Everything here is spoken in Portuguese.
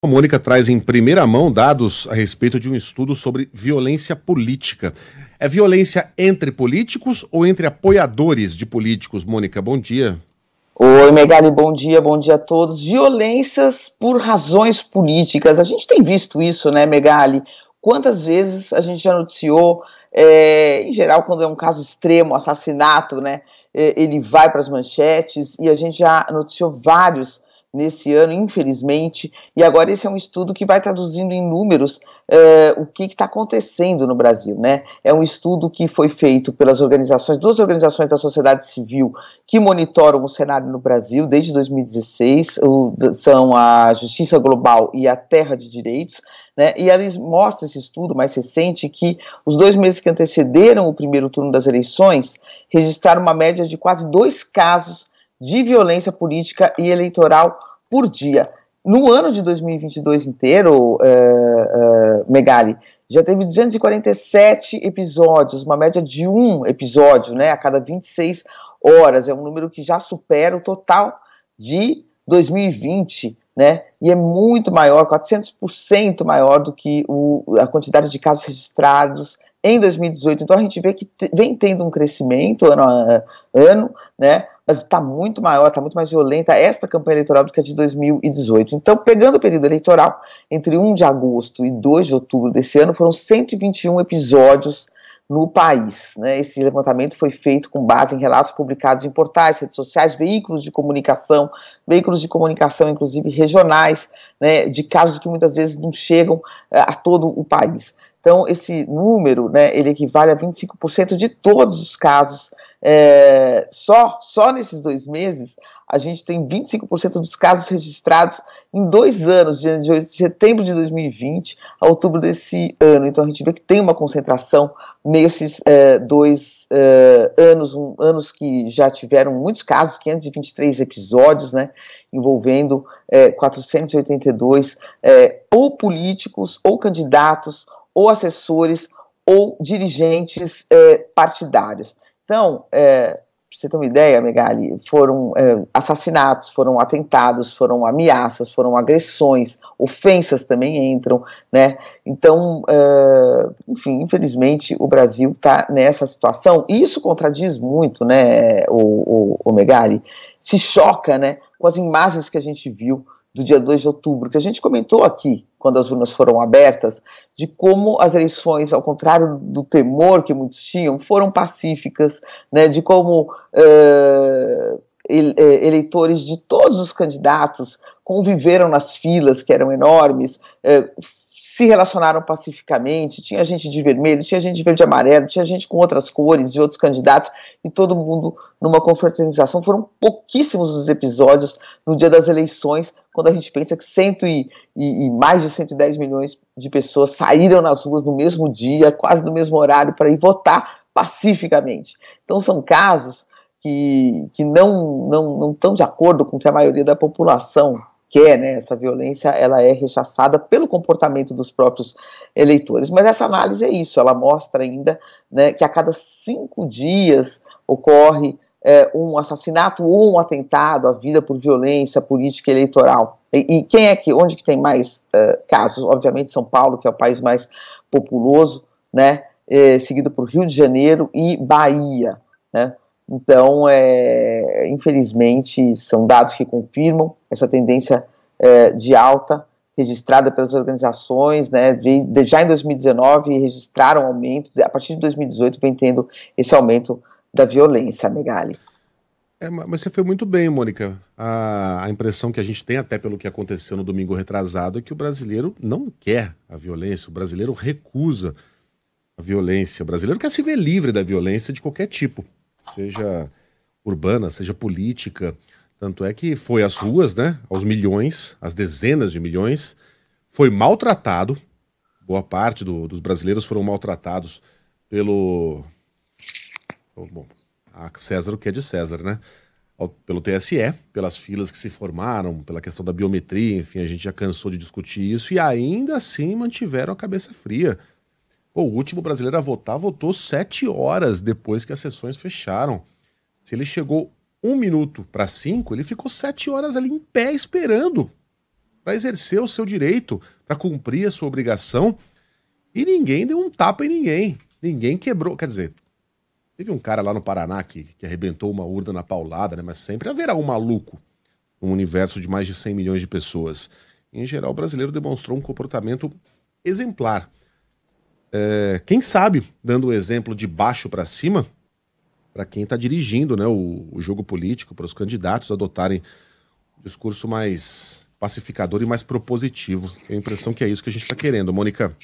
A Mônica traz em primeira mão dados a respeito de um estudo sobre violência política. É violência entre políticos ou entre apoiadores de políticos? Mônica, bom dia. Oi, Megali, bom dia a todos. Violências por razões políticas. A gente tem visto isso, né, Megali? Quantas vezes a gente já noticiou, em geral, quando é um caso extremo, assassinato, né, ele vai para as manchetes, e a gente já noticiou vários nesse ano, infelizmente, e agora esse é um estudo que vai traduzindo em números o que está acontecendo no Brasil, né? É um estudo que foi feito pelas organizações, duas organizações da sociedade civil que monitoram o cenário no Brasil desde 2016, são a Justiça Global e a Terra de Direitos, né? E eles mostram esse estudo mais recente que os 2 meses que antecederam o primeiro turno das eleições registraram uma média de quase 2 casos de violência política e eleitoral por dia. No ano de 2022 inteiro, Megali, já teve 247 episódios, uma média de 1 episódio, né, a cada 26 horas. É um número que já supera o total de 2020, né, e é muito maior, 400% maior do que a quantidade de casos registrados em 2018. Então a gente vê que vem tendo um crescimento ano a ano, né, mas está muito maior, está muito mais violenta esta campanha eleitoral do que a de 2018. Então, pegando o período eleitoral, entre 1 de agosto e 2 de outubro desse ano, foram 121 episódios no país, né? Esse levantamento foi feito com base em relatos publicados em portais, redes sociais, veículos de comunicação, inclusive regionais, né, de casos que muitas vezes não chegam a todo o país. Então, esse número, né, ele equivale a 25% de todos os casos. Só nesses 2 meses, a gente tem 25% dos casos registrados em 2 anos, de setembro de 2020 a outubro desse ano. Então, a gente vê que tem uma concentração nesses 2 anos, anos que já tiveram muitos casos, 523 episódios, né, envolvendo 482 ou políticos, ou candidatos, ou assessores, ou dirigentes partidários. Então, para você ter uma ideia, Megali, foram assassinatos, foram atentados, foram ameaças, foram agressões, ofensas também entram, né? Então, enfim, infelizmente, o Brasil está nessa situação, e isso contradiz muito, né, o Megali, se choca, né, com as imagens que a gente viu do dia 2 de outubro, que a gente comentou aqui, quando as urnas foram abertas, de como as eleições, ao contrário do temor que muitos tinham, foram pacíficas, né, de como eleitores de todos os candidatos conviveram nas filas, que eram enormes, se relacionaram pacificamente, tinha gente de vermelho, tinha gente de verde e amarelo, tinha gente com outras cores, de outros candidatos, e todo mundo numa confraternização. Foram pouquíssimos os episódios no dia das eleições, quando a gente pensa que mais de 110 milhões de pessoas saíram nas ruas no mesmo dia, quase no mesmo horário, para ir votar pacificamente. Então são casos que não estão de acordo com o que a maioria da população quer, né? Essa violência, ela é rechaçada pelo comportamento dos próprios eleitores. Mas essa análise é isso, ela mostra ainda, né, que a cada 5 dias ocorre um assassinato ou um atentado à vida por violência política e eleitoral. E onde que tem mais casos? Obviamente São Paulo, que é o país mais populoso, né, seguido por Rio de Janeiro e Bahia, né? Então, infelizmente, são dados que confirmam essa tendência de alta registrada pelas organizações, né, já em 2019 registraram aumento, a partir de 2018 vem tendo esse aumento da violência, Megali. Mas você foi muito bem, Mônica. A impressão que a gente tem, até pelo que aconteceu no domingo retrasado, é que o brasileiro não quer a violência, o brasileiro recusa a violência, o brasileiro quer se ver livre da violência de qualquer tipo, seja urbana, seja política. Tanto é que foi às ruas, né, aos milhões, às dezenas de milhões, foi maltratado, boa parte dos brasileiros foram maltratados pelo... Bom, a César o que é de César, né? Pelo TSE, pelas filas que se formaram, pela questão da biometria, enfim, a gente já cansou de discutir isso, e ainda assim mantiveram a cabeça fria. Pô, o último brasileiro a votar votou 7 horas depois que as sessões fecharam. Se ele chegou 1 minuto para 5, ele ficou 7 horas ali em pé esperando para exercer o seu direito, para cumprir a sua obrigação, e ninguém deu um tapa em ninguém. Ninguém quebrou, quer dizer, teve um cara lá no Paraná que arrebentou uma urna na paulada, né? Mas sempre haverá um maluco num universo de mais de 100 milhões de pessoas. Em geral, o brasileiro demonstrou um comportamento exemplar. Quem sabe, dando o exemplo de baixo para cima, para quem está dirigindo, né, o jogo político, para os candidatos adotarem um discurso mais pacificador e mais propositivo. Tenho a impressão que é isso que a gente está querendo, Mônica.